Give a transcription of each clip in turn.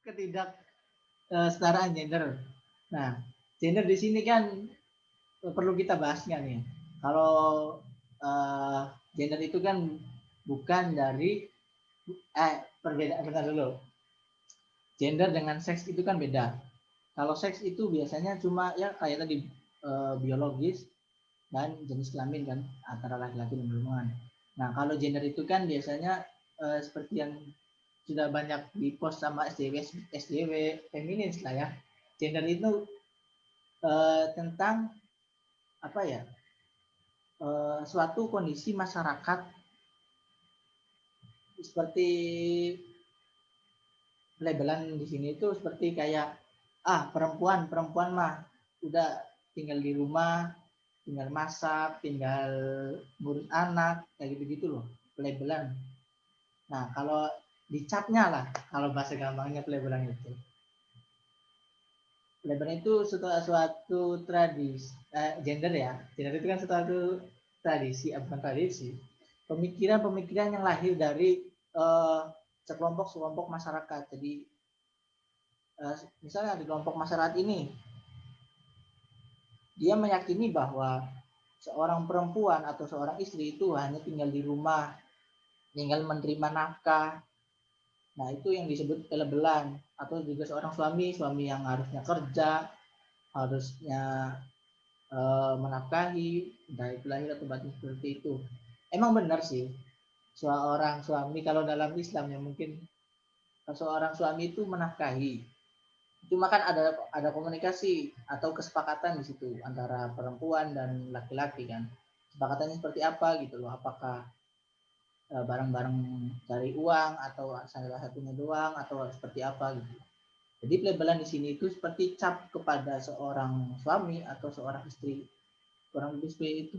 ketidaksetaraan gender. Nah, gender di sini kan perlu kita bahasnya nih. Kalau gender itu kan bukan dari perbedaan. Bentar dulu. Gender dengan seks itu kan beda. Kalau seks itu biasanya cuma ya kayak tadi biologis dan jenis kelamin kan antara laki-laki dan perempuan. Nah, kalau gender itu kan biasanya seperti yang sudah banyak di-post sama SJW feminis lah ya. Gender itu tentang apa ya? Suatu kondisi masyarakat seperti labelan di sini itu seperti kayak perempuan mah udah tinggal di rumah, tinggal masak, tinggal ngurus anak, kayak gitu-gitu loh, pelabelan. Nah, kalau dicapnya lah, kalau bahasa gampangnya pelabelan itu. Pelabelan itu suatu tradisi, gender ya. Gender itu kan suatu tradisi, bukan tradisi. Pemikiran-pemikiran yang lahir dari sekelompok masyarakat. Jadi misalnya di kelompok masyarakat ini dia meyakini bahwa seorang perempuan atau seorang istri itu hanya tinggal di rumah, tinggal menerima nafkah. Nah, itu yang disebut pelabelan. Atau juga seorang suami yang harusnya kerja, harusnya menafkahi, baik lahir atau batin, seperti itu. Emang benar sih, seorang suami kalau dalam Islam ya mungkin seorang suami itu menafkahi. Cuma kan ada komunikasi atau kesepakatan di situ antara perempuan dan laki-laki kan. Kesepakatannya seperti apa gitu loh. Apakah bareng-bareng cari uang atau salah satunya doang atau seperti apa gitu. Jadi pelabelan di sini itu seperti cap kepada seorang suami atau seorang istri. Kurang lebih seperti itu.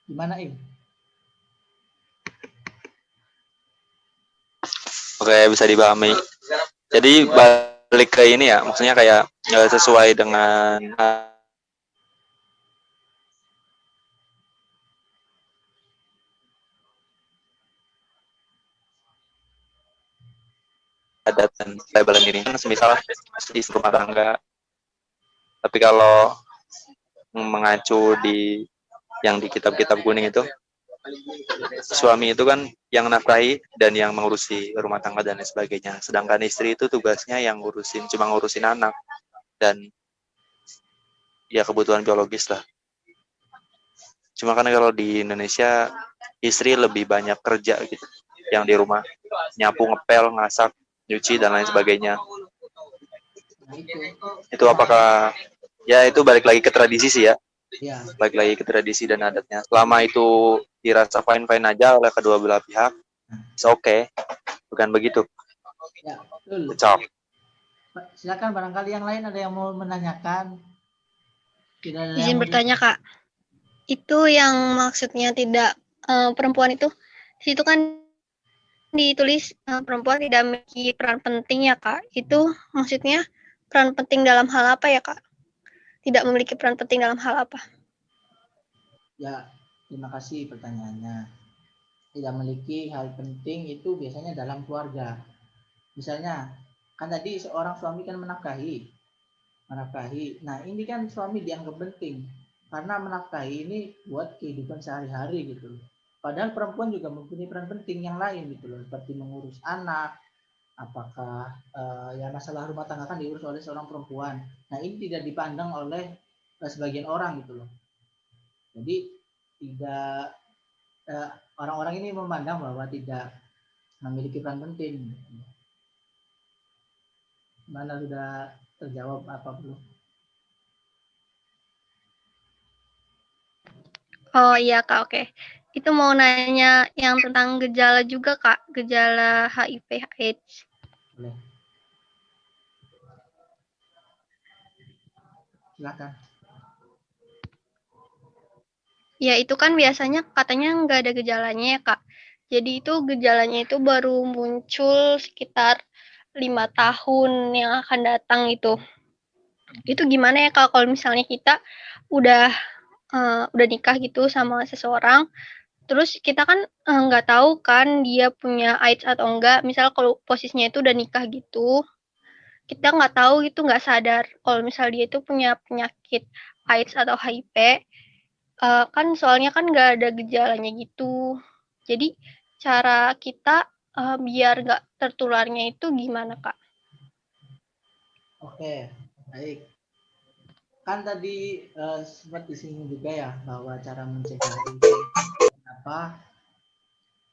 Gimana ini? Oke, bisa dipahami. Jadi balik ke ini ya, maksudnya kayak sesuai dengan adat dan labelan ini. Misalnya di rumah tangga. Tapi kalau mengacu di yang di kitab-kitab kuning itu, suami itu kan yang nafkahi dan yang mengurusi rumah tangga dan lain sebagainya. Sedangkan istri itu tugasnya yang cuma ngurusin anak dan ya kebutuhan biologis lah. Cuma kan kalau di Indonesia istri lebih banyak kerja gitu, yang di rumah nyapu, ngepel, ngasak, nyuci dan lain sebagainya. Itu apakah ya itu balik lagi ke tradisi sih ya? Ya. Balik lagi ke tradisi dan adatnya. Selama itu dirasa fine-fine aja oleh kedua belah pihak, oke. Bukan begitu? Ya, betul. Silakan, barangkali yang lain ada yang mau menanyakan. Izin bertanya, Kak. Itu yang maksudnya tidak perempuan itu, situ kan ditulis perempuan tidak memiliki peran penting ya, Kak. Itu maksudnya peran penting dalam hal apa ya, Kak? Tidak memiliki peran penting dalam hal apa? Ya, terima kasih pertanyaannya. Tidak memiliki hal penting itu biasanya dalam keluarga. Misalnya, kan tadi seorang suami kan menafkahi. Nah, ini kan suami dianggap penting karena menafkahi ini buat kehidupan sehari-hari gitu loh. Padahal perempuan juga mempunyai peran penting yang lain gitu loh, seperti mengurus anak, apakah ya masalah rumah tangga kan diurus oleh seorang perempuan. Nah, ini tidak dipandang oleh sebagian orang gitu loh. Jadi tidak orang-orang ini memandang bahwa tidak memiliki peran penting. Mana sudah terjawab apa belum? Oh iya, Kak, oke. Itu mau nanya yang tentang gejala juga, Kak, gejala HIV/AIDS. Boleh. Silakan. Ya, itu kan biasanya katanya nggak ada gejalanya ya, Kak. Jadi itu gejalanya itu baru muncul sekitar 5 tahun yang akan datang itu. Itu gimana ya, Kak, kalau misalnya kita udah nikah gitu sama seseorang, Terus kita kan nggak tahu kan dia punya AIDS atau enggak. Misal kalau posisinya itu udah nikah gitu, kita nggak tahu itu nggak sadar kalau misal dia itu punya penyakit AIDS atau HIV. Kan soalnya kan nggak ada gejalanya gitu. Jadi cara kita biar nggak tertularnya itu gimana, Kak? Oke, baik. Kan tadi sempat disinggung juga ya bahwa cara mencegah ini apa,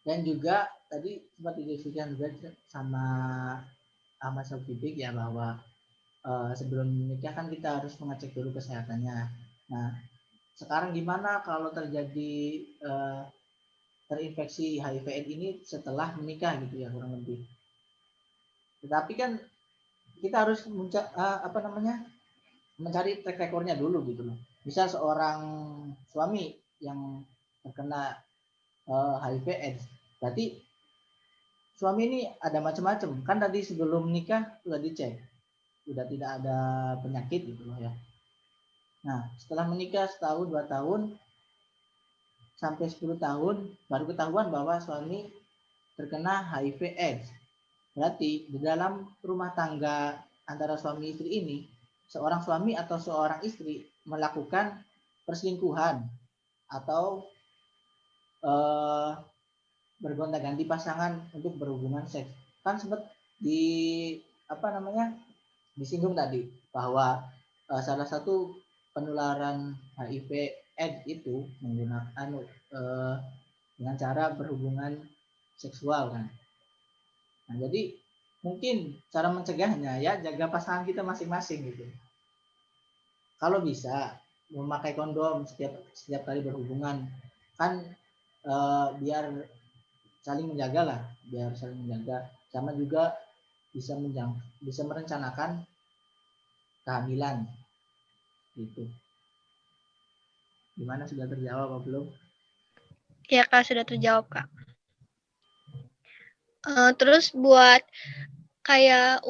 dan juga tadi sempat didiskusikan juga sama Ahmad Sofidik ya bahwa sebelum menikah kan kita harus mengecek dulu kesehatannya. Nah, sekarang gimana kalau terjadi terinfeksi HIV/AIDS ini setelah menikah gitu ya kurang lebih. Tetapi kan kita harus mencari track recordnya dulu gitu loh. Misal seorang suami yang terkena HIV/AIDS, berarti suami ini ada macam-macam. Kan tadi sebelum nikah sudah dicek, sudah tidak ada penyakit gitu loh ya. Nah, setelah menikah setahun, 2 tahun, sampai 10 tahun, baru ketahuan bahwa suami terkena HIV/AIDS. Berarti di dalam rumah tangga antara suami istri ini, seorang suami atau seorang istri melakukan perselingkuhan atau bergonta-ganti pasangan untuk berhubungan seks. Kan sempat disinggung tadi bahwa salah satu penularan HIV/AIDS itu menggunakan dengan cara berhubungan seksual kan. Nah, jadi mungkin cara mencegahnya ya jaga pasangan kita masing-masing gitu. Kalau bisa memakai kondom setiap kali berhubungan kan biar saling menjaga lah, sama juga bisa merencanakan kehamilan gitu. Gimana, sudah terjawab apa belum? Ya, Kak, sudah terjawab, Kak. Terus buat kayak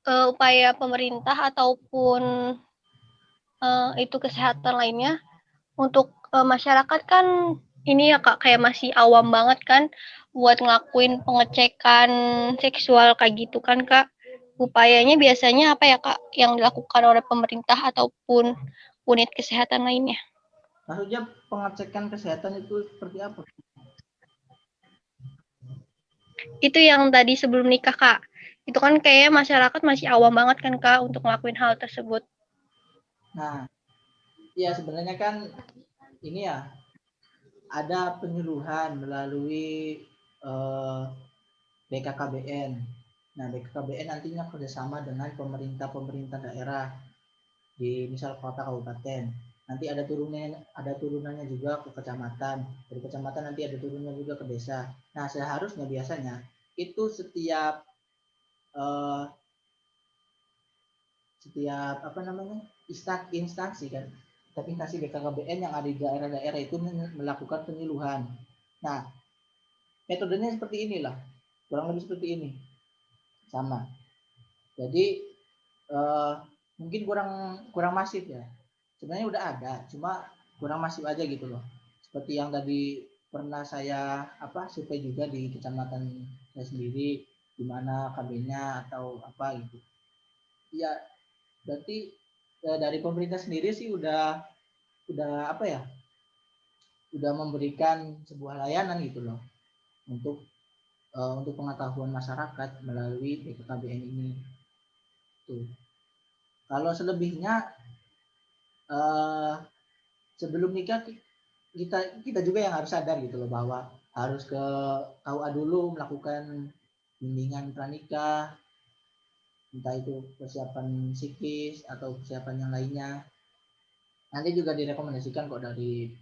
upaya pemerintah ataupun itu kesehatan lainnya untuk masyarakat kan ini ya Kak kayak masih awam banget kan buat ngelakuin pengecekan seksual kayak gitu kan Kak. Upayanya biasanya apa ya Kak yang dilakukan oleh pemerintah ataupun unit kesehatan lainnya? Maksudnya pengecekan kesehatan itu seperti apa? Itu yang tadi sebelum nikah Kak. Itu kan kayaknya masyarakat masih awam banget kan Kak untuk ngelakuin hal tersebut. Nah, ya sebenarnya kan ini ya ada penyuluhan melalui BKKBN. Nah, BKKBN nantinya kerjasama dengan pemerintah daerah di misal kota kabupaten. Nanti ada turunannya juga ke kecamatan. Dari kecamatan nanti ada turunnya juga ke desa. Nah, seharusnya biasanya itu setiap instansi kan, tapi instansi BKKBN yang ada di daerah-daerah itu melakukan penyuluhan. Nah, metodenya seperti inilah, kurang lebih seperti ini, sama. Jadi mungkin kurang masif ya. Sebenarnya udah ada, cuma kurang masif aja gitu loh. Seperti yang tadi pernah saya survei juga di kecamatan saya sendiri, di mana KB-nya atau apa gitu. Ya, berarti dari pemerintah sendiri sih udah udah memberikan sebuah layanan gitu loh untuk pengetahuan masyarakat melalui BKKBN ini. Tuh. Kalau selebihnya sebelum nikah kita juga yang harus sadar gitu loh bahwa harus ke KUA dulu melakukan bimbingan pranikah, entah itu persiapan psikis atau persiapan yang lainnya. Nanti juga direkomendasikan kok dari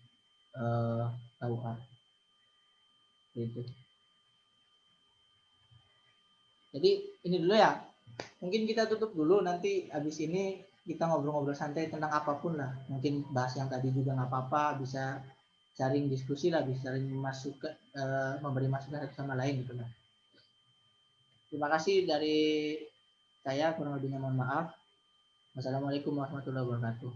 KUA. Gitu. Jadi ini dulu ya. Mungkin kita tutup dulu, nanti habis ini kita ngobrol-ngobrol santai tentang apapun lah. Mungkin bahas yang tadi juga nggak apa-apa, bisa saling diskusi lah, bisa saling memberi masukan satu sama lain gitu lah. Terima kasih dari saya, kurang lebihnya mohon maaf. Wassalamualaikum warahmatullahi wabarakatuh.